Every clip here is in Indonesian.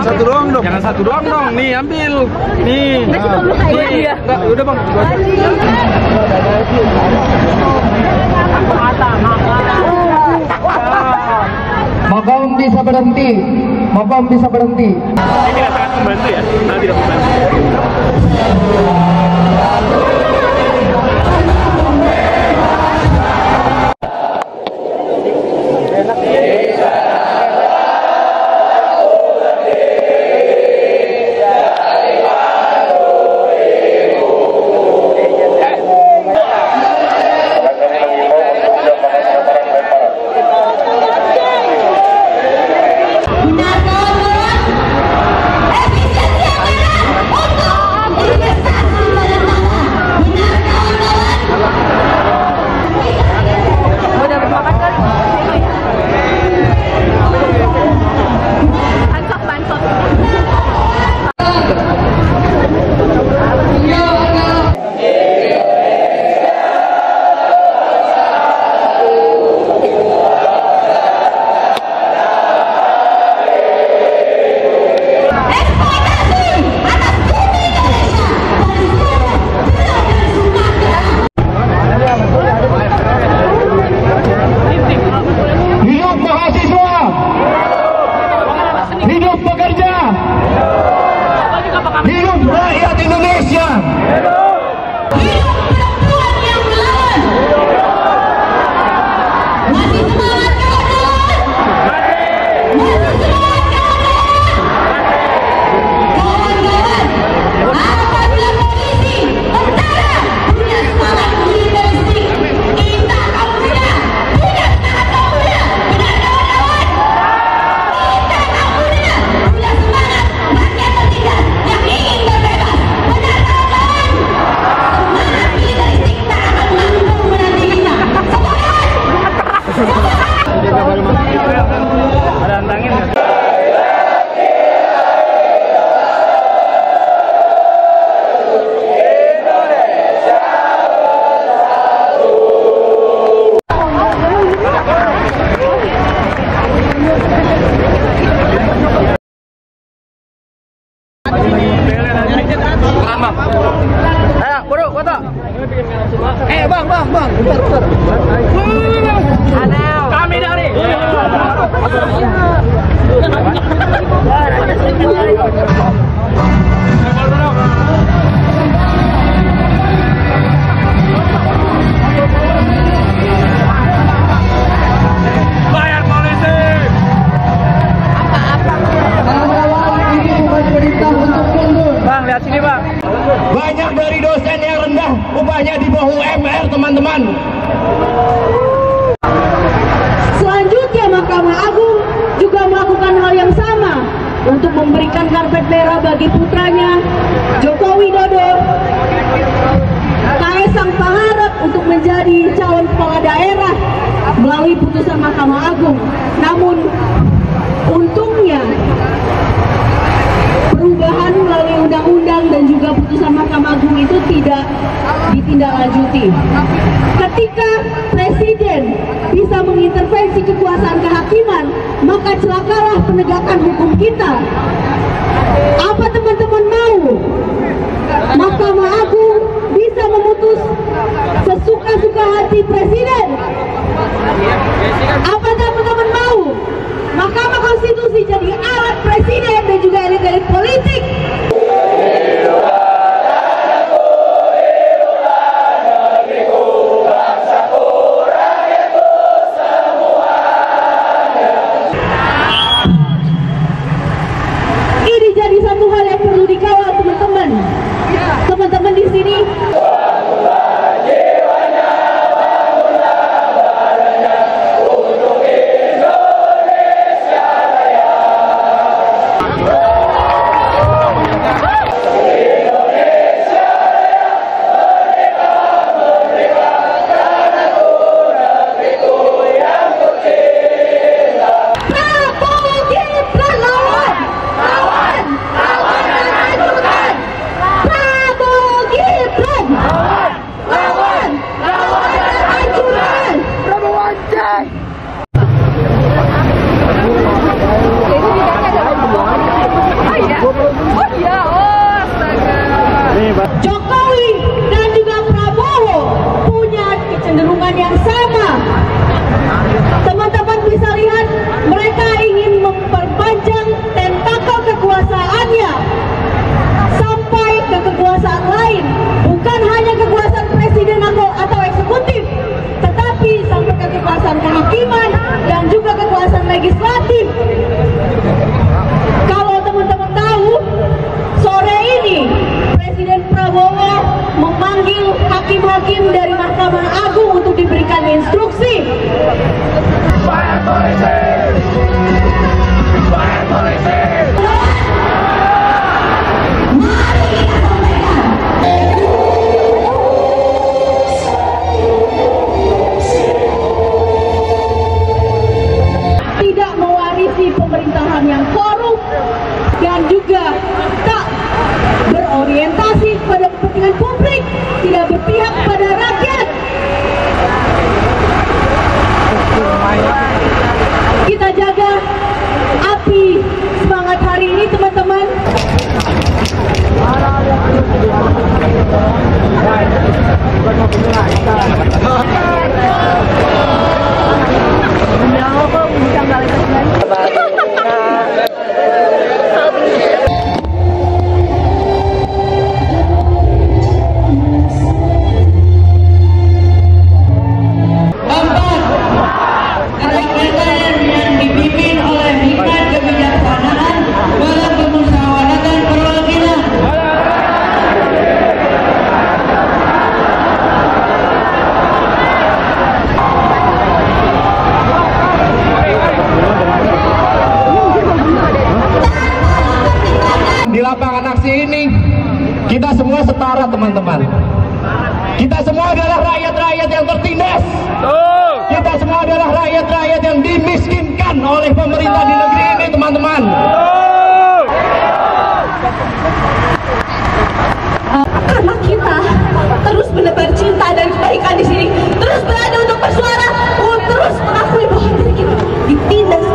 Satu doang dong. Jangan satu doang dong. Nih ambil. Nih. Nih. Enggak, udah Bang. Makam bisa berhenti. Makam bisa berhenti. Ini tidak sangat membantu ya. Nah, tidak membantu. Hidup rakyat Indonesia. Hidup perempuan yang melawan. Masih semangat kawan-kawan. Masih semangat kawan-kawan. Apabila polisi tentara punya semangat militeristik, kita kaum muda punya semangat kaum muda. Benar kawan-kawan? Kita kaum muda punya semangat rakyat tertindas yang ingin berbebas. Benar kawan-kawan? Semangat militeristik tak akan mampu menanti kita. Ada antangin nggak? Ayo, bro, foto. Bang. Bentar. Kami dari. Bayar polisi. Bang, lihat sini bang. Banyak dari dosen yang rendah upahnya di bawah UMR, teman-teman. Selanjutnya Mahkamah Agung juga melakukan hal yang sama untuk memberikan karpet merah bagi putranya Joko Widodo, Kaisang Pangarep untuk menjadi calon kepala daerah melalui putusan Mahkamah Agung. Namun untungnya perubahan melalui undang-undang dan juga putusan Mahkamah Agung itu tidak ditindaklanjuti. Ketika Presiden bisa mengintervensi kekuasaan kehakiman, maka celakalah penegakan hukum kita. Apa teman-teman mau? Mahkamah Agung bisa memutus sesuka-suka hati Presiden? Apa teman-teman mau? Mahkamah Konstitusi jadi alat Presiden dan juga elit-elit politik. Ini jadi satu hal yang perlu dikawal teman-teman. Teman-teman di sini. Untuk Indonesia Raya. instruksi. Bayar polisi! Bayar polisi! Mari kita sampaikan. Tidak mewarisi pemerintahan yang korup dan juga tak berorientasi pada kepentingan publik, tidak berpihak pada rakyat. Kita jaga api semangat hari ini, teman-teman. Di lapangan aksi ini kita semua setara, teman-teman. Kita semua adalah rakyat-rakyat yang tertindas. Kita semua adalah rakyat-rakyat yang dimiskinkan oleh pemerintah di negeri ini, teman-teman. Karena kita terus menebar cinta dan kebaikan di sini, terus berada untuk bersuara, terus mengakui bahwa diri kita ditindas.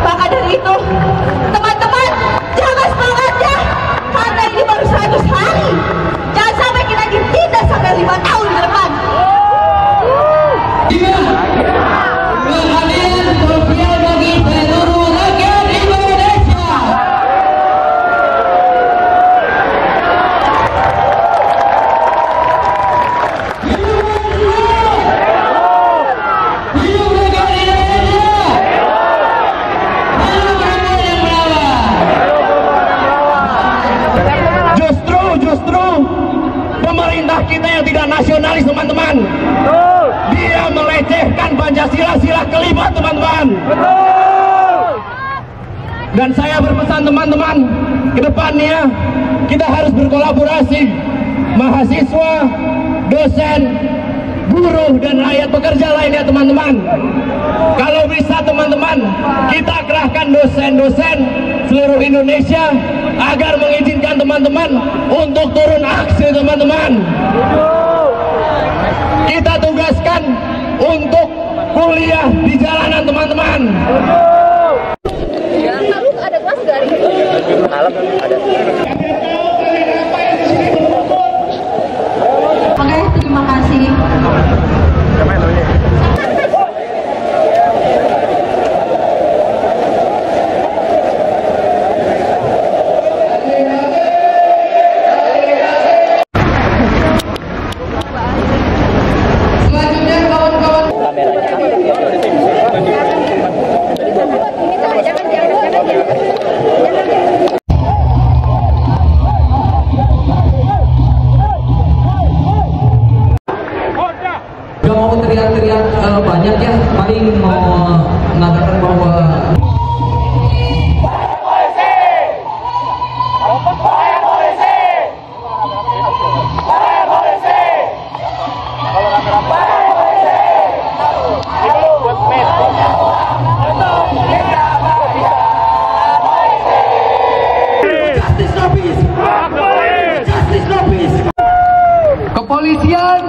Maka dari itu, teman-teman, jaga semangatnya, karena ini baru 100 hari. Jangan sampai kita ditindas sampai 5 tahun ke depan. Keadilan sosial bagi seluruh rakyat Indonesia. Justru pemerintah kita yang tidak nasionalis, teman-teman. Dia melecehkan Pancasila sila kelima, teman-teman. Dan saya berpesan, teman-teman, ke depannya kita harus berkolaborasi, mahasiswa, dosen, buruh, dan rakyat pekerja lainnya, teman-teman. Kalau bisa, teman-teman, kita kerahkan dosen-dosen seluruh Indonesia agar mengizinkan teman-teman untuk turun aksi, teman-teman. Kita tugaskan untuk kuliah di jalanan, teman-teman. Ada kelas dari Oke, terima kasih. Gak mau teriak-teriak banyak ya, paling mau mengatakan bahwa kepolisian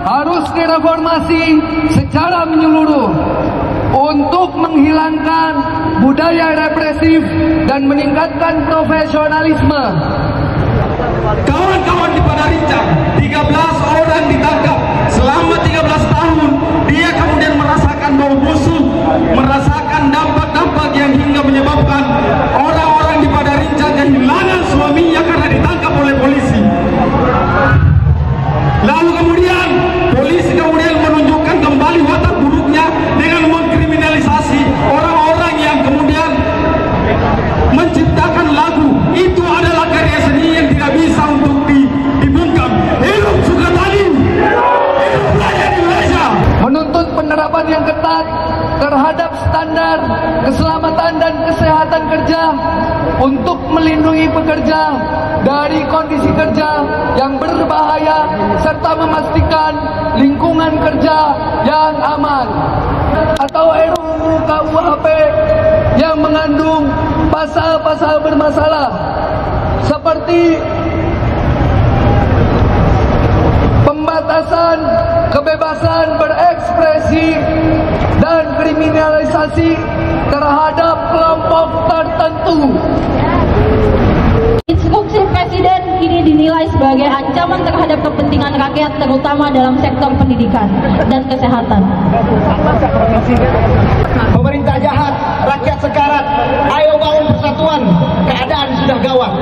harus direformasi secara menyeluruh untuk menghilangkan budaya represif dan meningkatkan profesionalisme. Kawan-kawan di Padarincang, 13 orang ditangkap selama 13 tahun. Dia kemudian merasakan bau busuk, merasakan dampak-dampak yang hingga menyebabkan orang-orang di Padarincang kehilangan suaminya karena ditangkap oleh polisi. Lalu kemudian polisi menunjukkan kembali watak buruknya dengan mengkriminalisasi orang-orang yang kemudian menciptakan lagu. Itu adalah karya seni yang tidak bisa untuk dibungkam. Hidup Sukatani! Kesehatan Kerja untuk melindungi pekerja dari kondisi kerja yang berbahaya serta memastikan lingkungan kerja yang aman. Atau RUU KUHP yang mengandung pasal-pasal bermasalah seperti pembatasan kebebasan berekspresi dan kriminalisasi terhadap kelompok tertentu. Instruksi Presiden kini dinilai sebagai ancaman terhadap kepentingan rakyat, terutama dalam sektor pendidikan dan kesehatan. Pemerintah jahat, rakyat sekarat. Ayo bangun persatuan. Keadaan sudah gawat.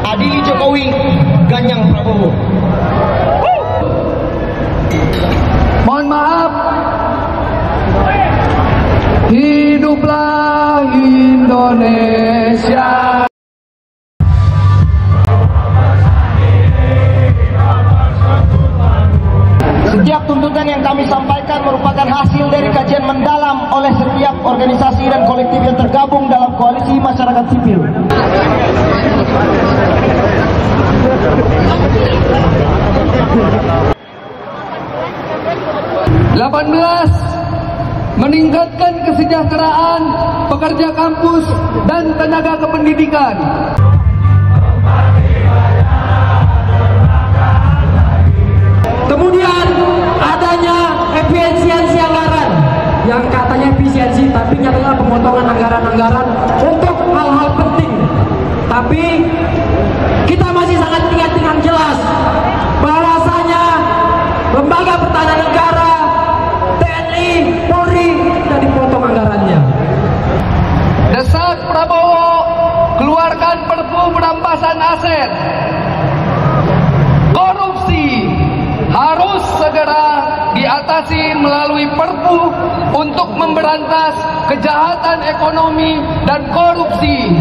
Adili Jokowi, ganyang Prabowo. Mohon maaf. Hiduplah Indonesia. Setiap tuntutan yang kami sampaikan merupakan hasil dari kajian mendalam oleh setiap organisasi dan kolektif yang tergabung dalam koalisi masyarakat sipil. Meningkatkan kesejahteraan pekerja kampus dan tenaga kependidikan. Kemudian adanya efisiensi anggaran yang katanya efisiensi tapi nyatanya pemotongan anggaran-anggaran untuk hal-hal penting. Tapi kita masih sangat ingat jelas bahwasanya lembaga pertahanan negara, TNI, Polri sudah dipotong anggarannya. Desak Prabowo keluarkan Perpu perampasan aset. Korupsi harus segera diatasi melalui Perpu untuk memberantas kejahatan ekonomi dan korupsi.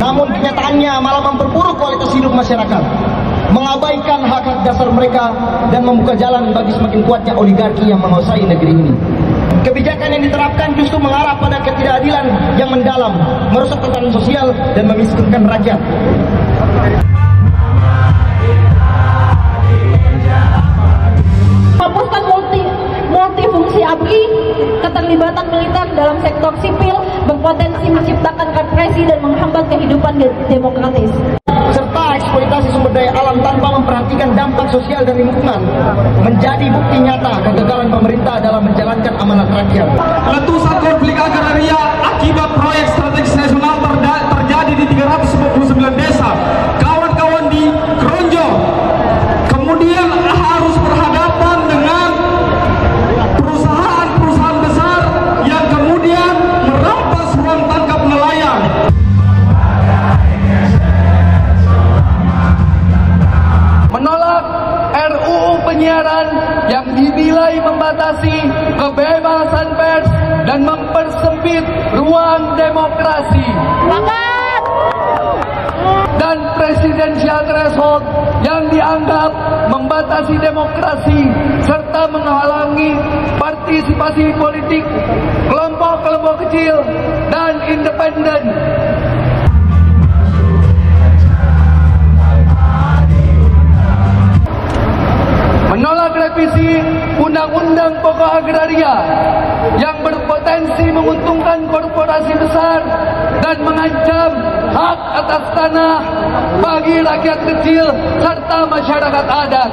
Namun kenyataannya malah memperburuk kualitas hidup masyarakat, mengabaikan hak-hak dasar mereka dan membuka jalan bagi semakin kuatnya oligarki yang menguasai negeri ini. Kebijakan yang diterapkan justru mengarah pada ketidakadilan yang mendalam, merusak tatanan sosial dan memiskinkan rakyat. Menghapuskan multifungsi ABRI, keterlibatan militer dalam sektor sipil berpotensi menciptakan represi dan menghambat kehidupan demokratis. Serta eksploitasi sumber daya alam tanpa memperhatikan dampak sosial dan lingkungan menjadi bukti nyata kegagalan pemerintah dalam menjalankan amanat rakyat. Letusan konflik agraria akibat proyek strategis nasional terjadi di 399 desa. Kawan-kawan di Kronjo kemudian harus berhadapan dengan perusahaan-perusahaan besar yang kemudian merampas ruang tangkap nelayan. Menolak RUU penyiaran yang dinilai membatasi kebebasan pers dan mempersempit ruang demokrasi. Dan presidensial threshold yang dianggap membatasi demokrasi serta menghalangi partisipasi politik kelompok-kelompok kecil dan independen. Menolak revisi Undang-Undang Pokok Agraria yang berpotensi menguntungkan korporasi besar dan mengancam hak atas tanah bagi rakyat kecil serta masyarakat adat.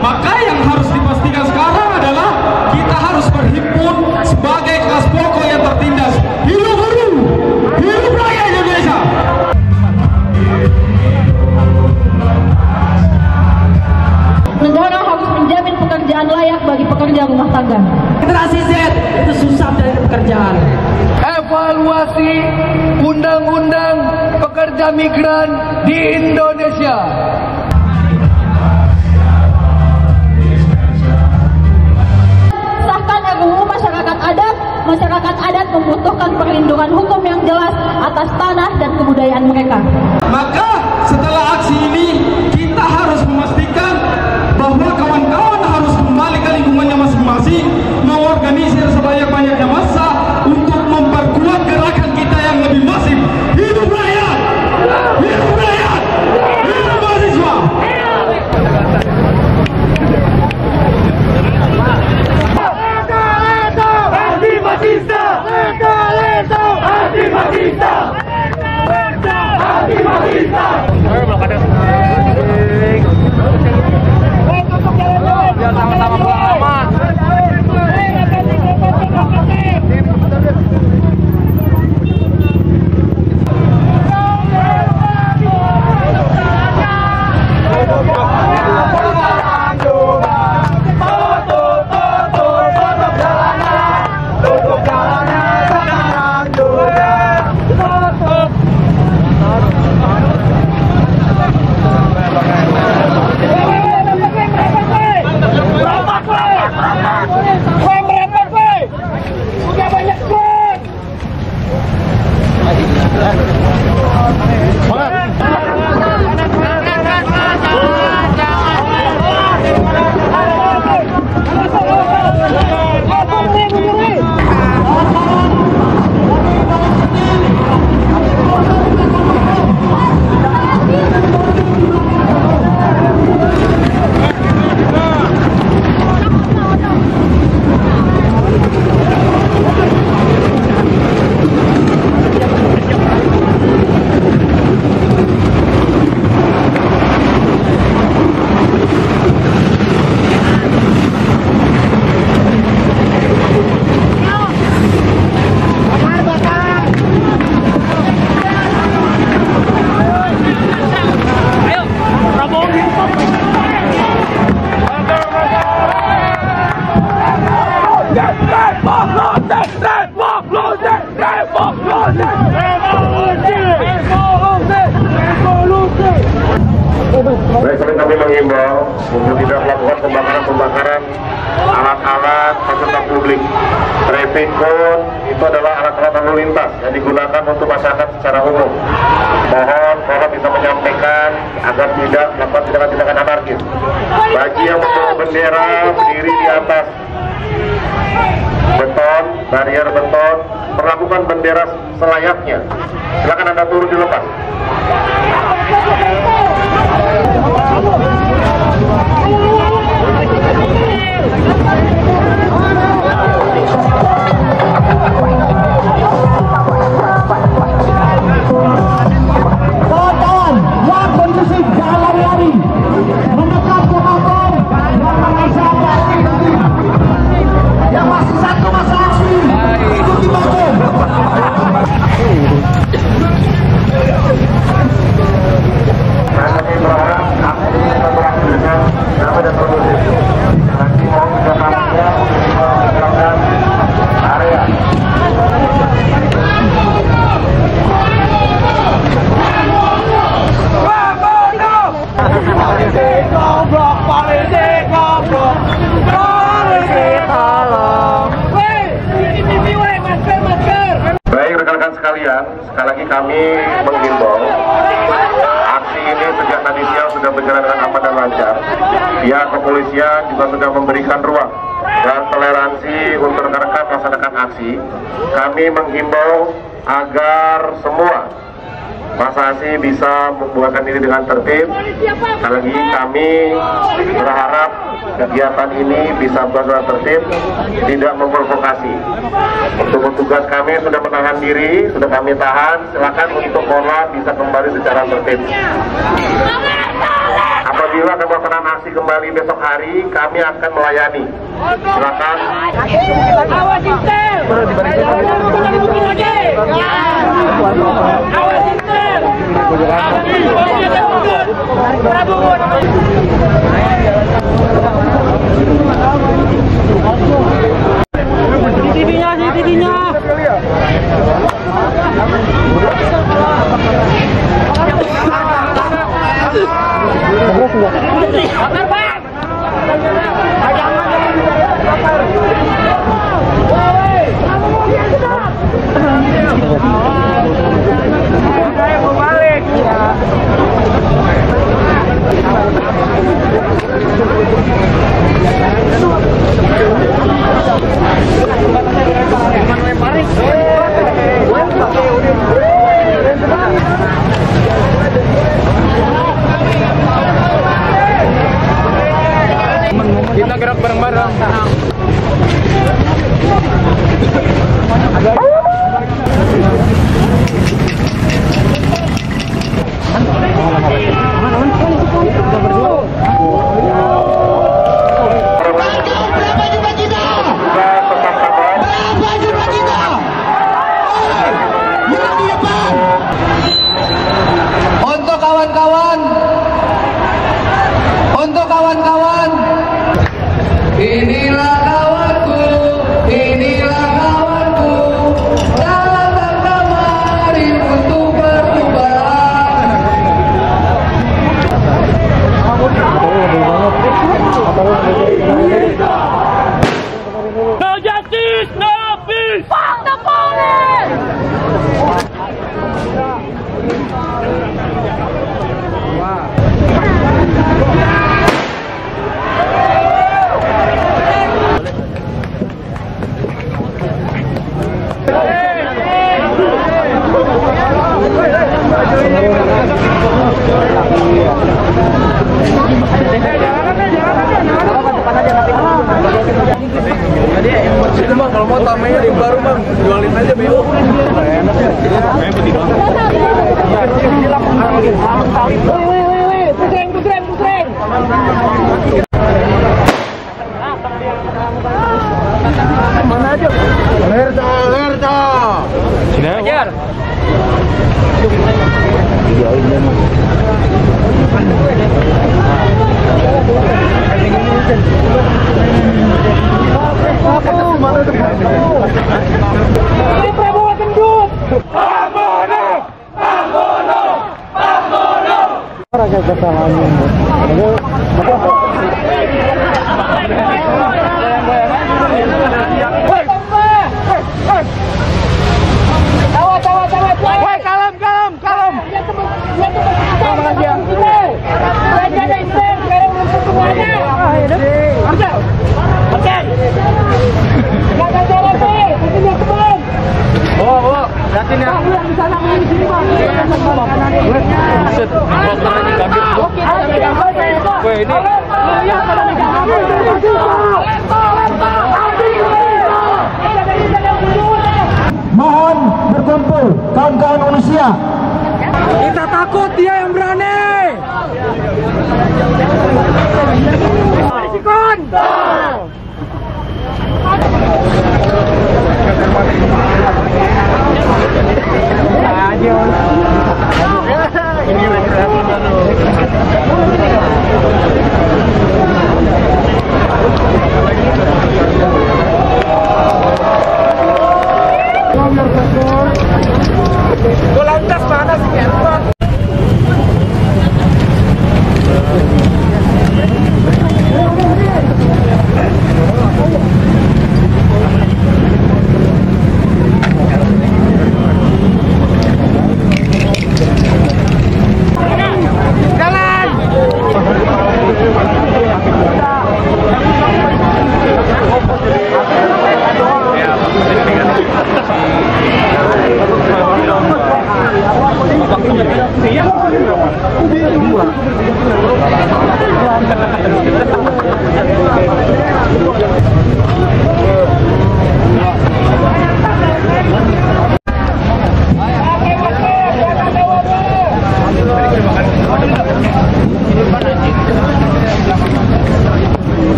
Maka yang harus dipastikan sekarang adalah kita harus berhimpun sebagai kelas pokok yang tertindas. Hidup buruh, hidup rakyat Indonesia. Negara harus menjamin pekerjaan layak bagi pekerja rumah tangga. Generasi Z itu susah dari pekerjaan. Evaluasi Undang-Undang Pekerja Migran di Indonesia. Sahkan RUU masyarakat adat. Masyarakat adat membutuhkan perlindungan hukum yang jelas atas tanah dan kebudayaan mereka. Maka setelah aksi ini kita harus memastikan bahwa kawan-kawan harus kembali ke lingkungannya masing-masing. Nomor menyisir sebanyak-banyaknya massa untuk memperkuat gerakan kita yang lebih masif. Hidup rakyat! Hidup rakyat! Hidup mahasiswa! Biar sama-sama pulang aman. Baik, kami mengimbau untuk tidak melakukan pembakaran alat-alat fasilitas publik. Traffic cone itu adalah alat-alat lalu lintas yang digunakan untuk masyarakat secara umum. Mohon bisa menyampaikan agar tidak melakukan tindakan-tindakan anarkis. Bagi yang membawa bendera berdiri di atas beton, barrier beton, perlakukan bendera selayaknya. Silakan Anda turun dilepas. Kawan-kawan, yang kondusif jangan lari, mendekat ke motor dan mengasakan yang masih satu masa aksi ikuti motor. Kami berharap aksi ini berlangsung dengan damai dan kondusif. Nanti mohon kedatangannya melakukan area. Baik rekan-rekan sekalian, sekali lagi kami menghimbau aksi ini sejak tadi siang sudah berjalan dengan aman dan lancar. Pihak kepolisian juga sudah memberikan ruang dan toleransi untuk rekan-rekan melaksanakan aksi. Kami menghimbau agar semua masa aksi bisa membuatkan diri dengan tertib. Sekali lagi kami berharap kegiatan ini bisa berjalan tertib, tidak memprovokasi. Untuk petugas kami sudah menahan diri, sudah kami tahan. Silakan untuk pola bisa kembali secara tertib. Apabila pelaksanaan aksi kembali besok hari, kami akan melayani. Silakan. Awas sistem. Awas sistem. CCTV-nya, CCTV-nya. Saya mau balik. Ya. Sini bang, kalau mau tamenya di baru bang, jualin aja beo. Pusreng. Mana aja? Lerta. Sini aja. Ini Prabowo gendut. Raja kesalahannya. Woi, kalem. Lihatin ya. Mohon berkumpul kawan-kawan manusia. Kita takut, dia yang berani. Sikon. Lantas mana sih?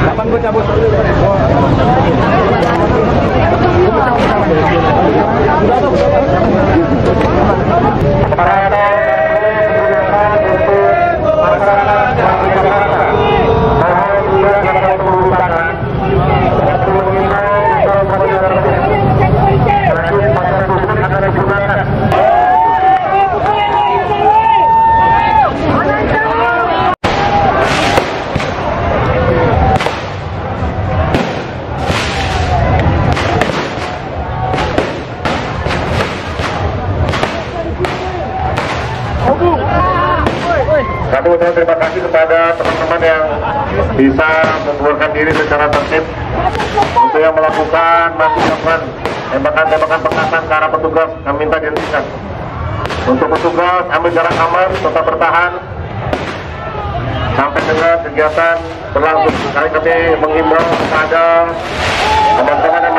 Kapan gue cabut? Satu, saya terima kasih kepada teman-teman yang bisa membuarkan diri secara tertib untuk yang melakukan tembakan-tembakan penghalang ke arah petugas. Kami minta dihentikan. Untuk petugas ambil jarak aman, tetap bertahan sampai dengan kegiatan berlangsung. Kami menghimbau kepada teman-teman yang